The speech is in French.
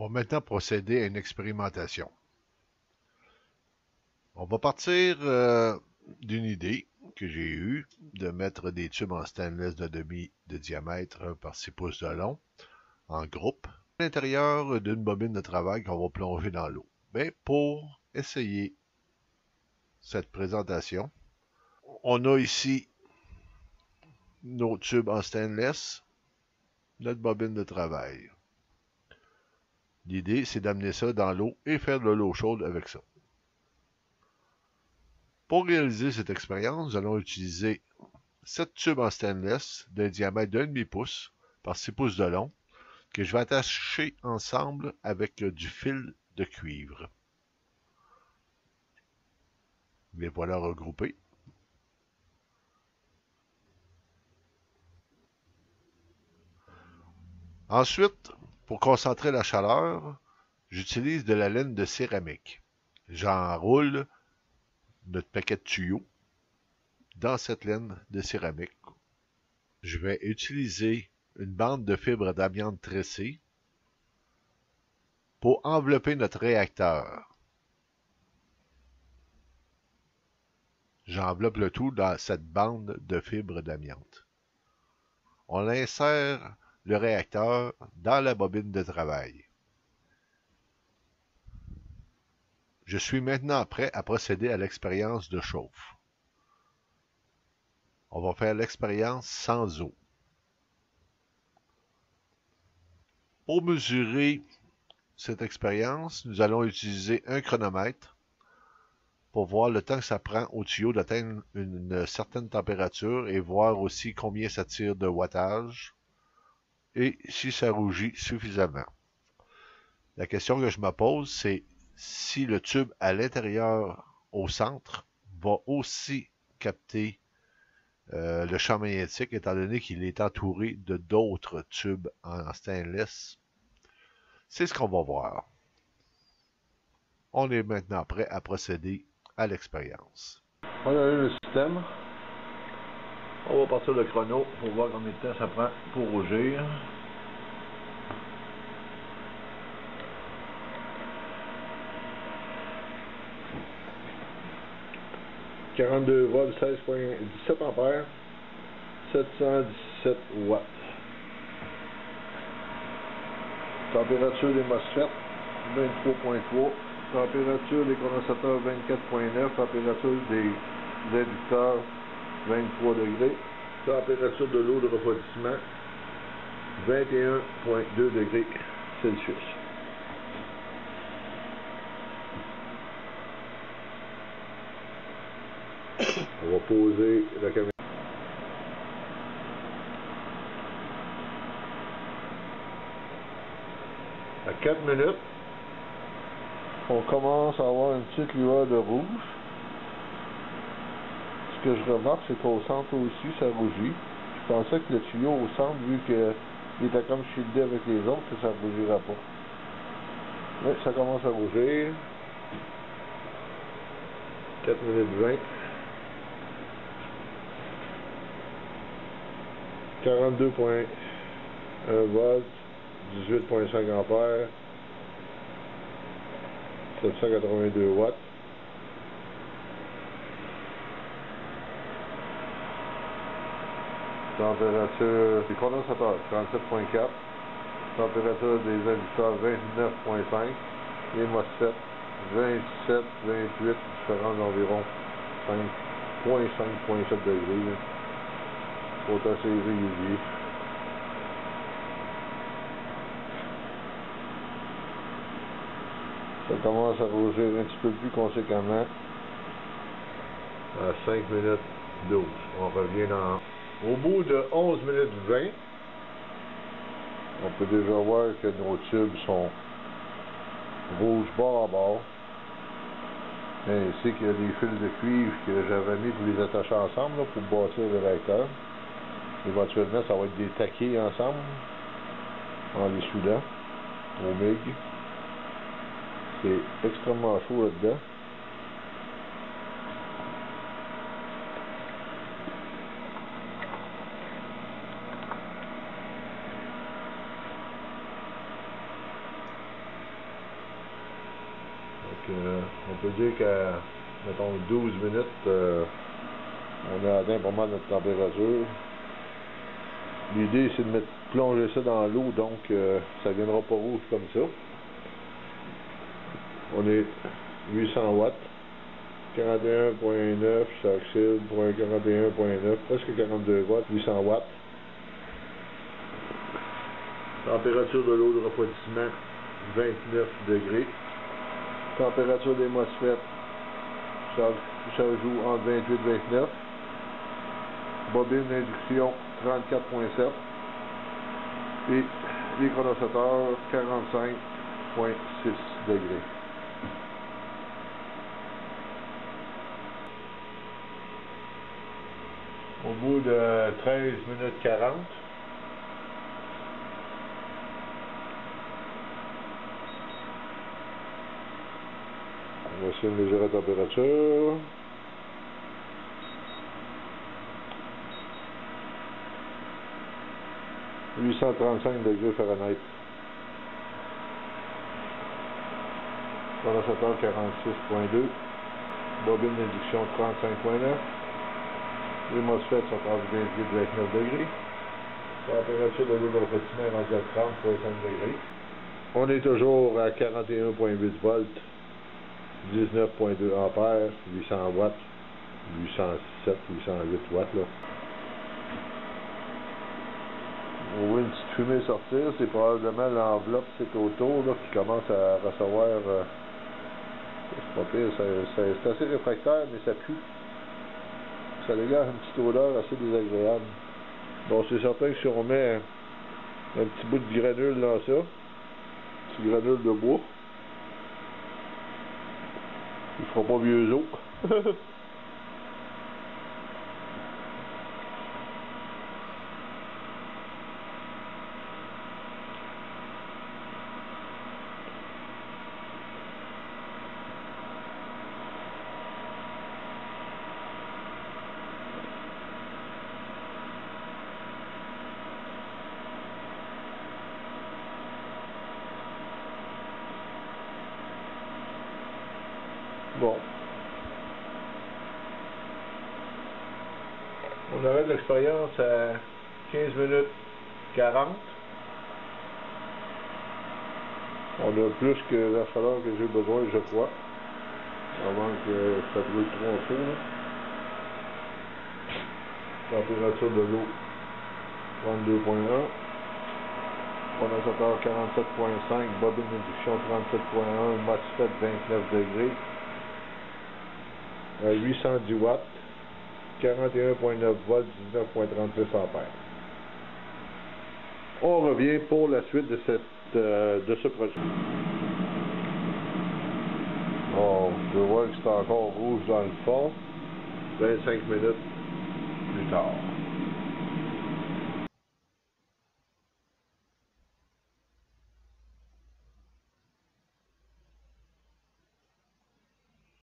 va maintenant procéder à une expérimentation. On va partir d'une idée que j'ai eue de mettre des tubes en stainless de demi de diamètre 1 par 6 pouces de long en groupe à l'intérieur d'une bobine de travail qu'on va plonger dans l'eau. Mais pour essayer cette présentation, on a ici nos tubes en stainless, notre bobine de travail. L'idée, c'est d'amener ça dans l'eau et faire de l'eau chaude avec ça. Pour réaliser cette expérience, nous allons utiliser 7 tubes en stainless d'un diamètre de 1,5 pouce par 6 pouces de long que je vais attacher ensemble avec du fil de cuivre. Les voilà regroupés. Ensuite, pour concentrer la chaleur, j'utilise de la laine de céramique. J'enroule notre paquet de tuyaux dans cette laine de céramique. Je vais utiliser une bande de fibre d'amiante tressée pour envelopper notre réacteur. J'enveloppe le tout dans cette bande de fibre d'amiante. On insère le réacteur dans la bobine de travail. Je suis maintenant prêt à procéder à l'expérience de chauffe. On va faire l'expérience sans eau. Pour mesurer cette expérience, nous allons utiliser un chronomètre pour voir le temps que ça prend au tuyau d'atteindre une certaine température et voir aussi combien ça tire de wattage et si ça rougit suffisamment. La question que je me pose, c'est si le tube à l'intérieur, au centre, va aussi capter le champ magnétique, étant donné qu'il est entouré de d'autres tubes en stainless. C'est ce qu'on va voir. On est maintenant prêt à procéder à l'expérience. On a eu le système. On va partir le chrono pour voir combien de temps ça prend pour rougir. « 42 volts, 16,17 ampères, 717 watts. Température des MOSFET, 23,3. Température des condensateurs, 24,9. Température des inducteurs, 23 degrés. Température de l'eau de refroidissement, 21,2 degrés Celsius. On va poser la caméra. À 4 minutes, on commence à avoir une petite lueur de rouge. Ce que je remarque, c'est qu'au centre aussi, ça rougit. Je pensais que le tuyau au centre, vu qu'il était comme shieldé avec les autres, que ça ne rougira pas. Mais ça commence à rougir. 4 minutes 20. 42,1 volts, 18,5 ampères, 782 watts. Température des condensateurs, 37,4. Température des inducteurs, 29,5. Les MOSFET, 27, 28, différence d'environ 5,7 degrés. C'est assez régulier. Ça commence à rougir un petit peu plus conséquemment à 5 minutes 12. On revient au bout de 11 minutes 20. On peut déjà voir que nos tubes sont rouges bord à bord. Ainsi qu'il y a des fils de cuivre que j'avais mis pour les attacher ensemble là, pour bâtir le réacteur. Éventuellement, ça va être des taquets ensemble, en les soudant, au MIG. C'est extrêmement chaud là-dedans. On peut dire qu'à, mettons, 12 minutes, on a atteint pas mal notre température. L'idée, c'est de plonger ça dans l'eau, donc ça ne viendra pas rouge comme ça. On est 800 watts, 41.9, ça oxyde pour un 41.9, presque 42 watts, 800 watts. Température de l'eau de refroidissement, 29 degrés. Température des MOSFET, ça joue entre 28 et 29. Bobine d'induction, 34.7. Et les condensateurs, 45.6 degrés. Au bout de 13 minutes 40, on va essayer de mesurer la température. « 835 degrés Fahrenheit. Condensateur 46.2. Bobine d'induction 35.9. Les MOSFET sont entre 28 et 29 degrés. Température de l'eau de refroidissement est rendue à 30,5 degrés. On est toujours à 41.8 volts, 19.2 ampères, 800 watts, 807, 808 watts là. On voit une petite fumée sortir, c'est probablement l'enveloppe c'est autour là, qui commence à recevoir. C'est pas pire, c'est assez réfractaire, mais ça pue. Ça dégage une petite odeur assez désagréable. Bon, c'est certain que si on met un petit bout de granule dans ça, petit granule de bois, il fera pas vieux os. Bon. On arrête l'expérience à 15 minutes 40. On a plus que la chaleur que j'ai besoin, je crois. Avant que ça brûle trop en feu. Température de l'eau 32.1. Condensateur 47.5. Bobine d'induction 37.1. MOSFET 29 degrés. 810 watts. 41.9 volts, 19.36 ampères. On revient pour la suite de ce projet. Bon, je vois que c'est encore rouge dans le fond. 25 minutes plus tard.